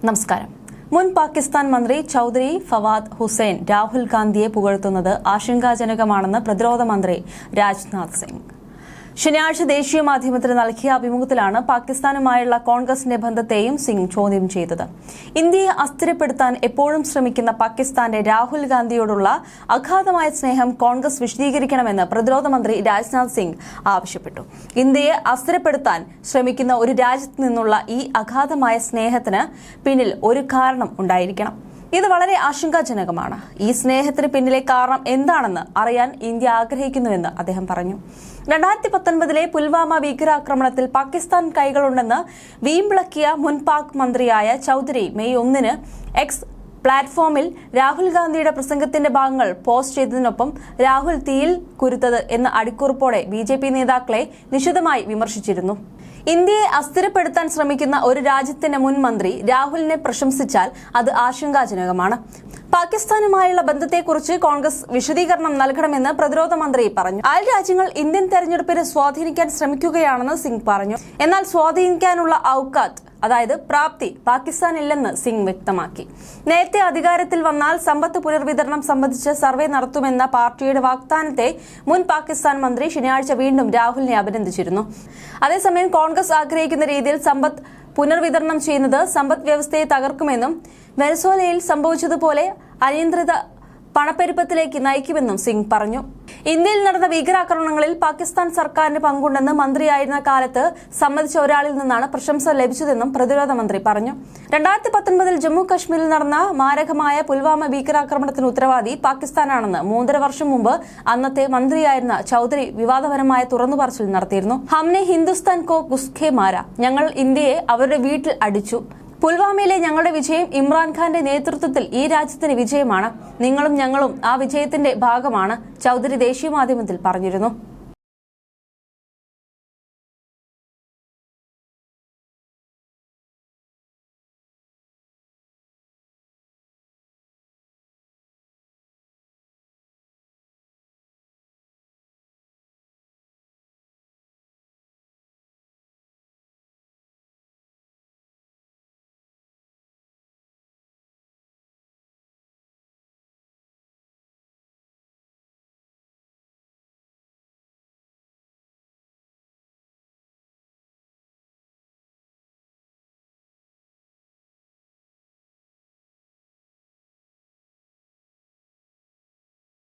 നമസ്കാരം. മുൻ പാകിസ്ഥാൻ മന്ത്രി ചൌധരി ഫവാദ് ഹുസൈൻ രാഹുൽ ഗാന്ധിയെ പുകഴ്ത്തുന്നത് ആശങ്കാജനകമാണെന്ന് പ്രതിരോധ മന്ത്രി രാജ്നാഥ് സിംഗ് ശനിയാഴ്ച ദേശീയ മാധ്യമത്തിന് നൽകിയ അഭിമുഖത്തിലാണ് പാകിസ്ഥാനുമായുള്ള കോൺഗ്രസിന്റെ ബന്ധത്തെയും സിംഗ് ചോദ്യം ചെയ്തത്. ഇന്ത്യയെ അസ്ഥിരപ്പെടുത്താൻ എപ്പോഴും ശ്രമിക്കുന്ന പാകിസ്ഥാന്റെ രാഹുൽ ഗാന്ധിയോടുള്ള അഗാധമായ സ്നേഹം കോൺഗ്രസ് വിശദീകരിക്കണമെന്ന് പ്രതിരോധ മന്ത്രി രാജ്നാഥ് സിംഗ് ആവശ്യപ്പെട്ടു. ഇന്ത്യയെ അസ്ഥിരപ്പെടുത്താൻ ശ്രമിക്കുന്ന ഒരു രാജ്യത്ത് നിന്നുള്ള ഈ അഗാധമായ സ്നേഹത്തിന് പിന്നിൽ ഒരു കാരണം ഉണ്ടായിരിക്കണം. ഇത് വളരെ ആശങ്കാജനകമാണ്. ഈ സ്നേഹത്തിന് പിന്നിലെ കാരണം എന്താണെന്ന് അറിയാൻ ഇന്ത്യ ആഗ്രഹിക്കുന്നുവെന്ന് അദ്ദേഹം പറഞ്ഞു. 2019 പുൽവാമ ഭീകരാക്രമണത്തിൽ പാകിസ്ഥാൻ കൈകളുണ്ടെന്ന് വീമ്പിളക്കിയ മുൻ പാക് മന്ത്രിയായ ചൌധരി മെയ് 1 എക്സ് പ്ലാറ്റ്ഫോമിൽ രാഹുൽ ഗാന്ധിയുടെ പ്രസംഗത്തിന്റെ ഭാഗങ്ങൾ പോസ്റ്റ് ചെയ്തതിനൊപ്പം രാഹുൽ തീയിൽ കുരുത്തത് എന്ന അടിക്കുറിപ്പോടെ BJP നേതാക്കളെ നിശിതമായി വിമർശിച്ചിരുന്നു. ഇന്ത്യയെ അസ്ഥിരപ്പെടുത്താൻ ശ്രമിക്കുന്ന ഒരു രാജ്യത്തിന്റെ മുൻ മന്ത്രി രാഹുലിനെ പ്രശംസിച്ചാൽ അത് ആശങ്കാജനകമാണ്. പാകിസ്ഥാനുമായുള്ള ബന്ധത്തെക്കുറിച്ച് കോൺഗ്രസ് വിശദീകരണം നൽകണമെന്ന് പ്രതിരോധ മന്ത്രി പറഞ്ഞു. അയൽ രാജ്യങ്ങൾ ഇന്ത്യൻ തെരഞ്ഞെടുപ്പിനെ സ്വാധീനിക്കാൻ ശ്രമിക്കുകയാണെന്ന് സിംഗ് പറഞ്ഞു. എന്നാൽ സ്വാധീനിക്കാനുള്ള ഔക്കാത്ത്, അതായത് പ്രാപ്തി, പാകിസ്ഥാനില്ലെന്ന് സിംഗ് വ്യക്തമാക്കി. നേരത്തെ അധികാരത്തിൽ വന്നാൽ സമ്പത്ത് പുനർവിതരണം സംബന്ധിച്ച് സർവേ നടത്തുമെന്ന പാർട്ടിയുടെ വാഗ്ദാനത്തെ മുൻ പാകിസ്ഥാൻ മന്ത്രി ശനിയാഴ്ച വീണ്ടും രാഹുലിനെ അഭിനന്ദിച്ചിരുന്നു. അതേസമയം കോൺഗ്രസ് ആഗ്രഹിക്കുന്ന രീതിയിൽ സമ്പത്ത് പുനർവിതരണം ചെയ്യുന്നത് സമ്പദ് വ്യവസ്ഥയെ തകർക്കുമെന്നും വെനസ്വേലയിൽ സംഭവിച്ചതുപോലെ അനിയന്ത്രിത പണപ്പെരുപ്പത്തിലേക്ക് നയിക്കുമെന്നും സിംഗ് പറഞ്ഞു. ഇന്ത്യയിൽ നടന്ന ഭീകരാക്രമണങ്ങളിൽ പാകിസ്ഥാൻ സർക്കാരിന് പങ്കുണ്ടെന്ന് മന്ത്രിയായിരുന്ന കാലത്ത് സമ്മതിച്ച ഒരാളിൽ നിന്നാണ് പ്രശംസ ലഭിച്ചതെന്നും പ്രതിരോധ മന്ത്രി പറഞ്ഞു. 2019 ജമ്മു കശ്മീരിൽ നടന്ന മാരകമായ പുൽവാമ ഭീകരാക്രമണത്തിന് ഉത്തരവാദി പാകിസ്ഥാനാണെന്ന് 3.5 വർഷം മുമ്പ് അന്നത്തെ മന്ത്രിയായിരുന്ന ചൌധരി വിവാദപരമായ തുറന്നുപറച്ചിൽ നടത്തിയിരുന്നു. ഹംനെ ഹിന്ദുസ്ഥാൻ കോ ഗുസ്ഖെ മാര, ഞങ്ങൾ ഇന്ത്യയെ അവരുടെ വീട്ടിൽ അടിച്ചു. പുൽവാമയിലെ ഞങ്ങളുടെ വിജയം ഇമ്രാൻഖാന്റെ നേതൃത്വത്തിൽ ഈ രാജ്യത്തിന് വിജയമാണ്. നിങ്ങളും ഞങ്ങളും ആ വിജയത്തിന്റെ ഭാഗമാണ്, ചൌധരി ദേശീയ മാധ്യമത്തിൽ പറഞ്ഞിരുന്നു.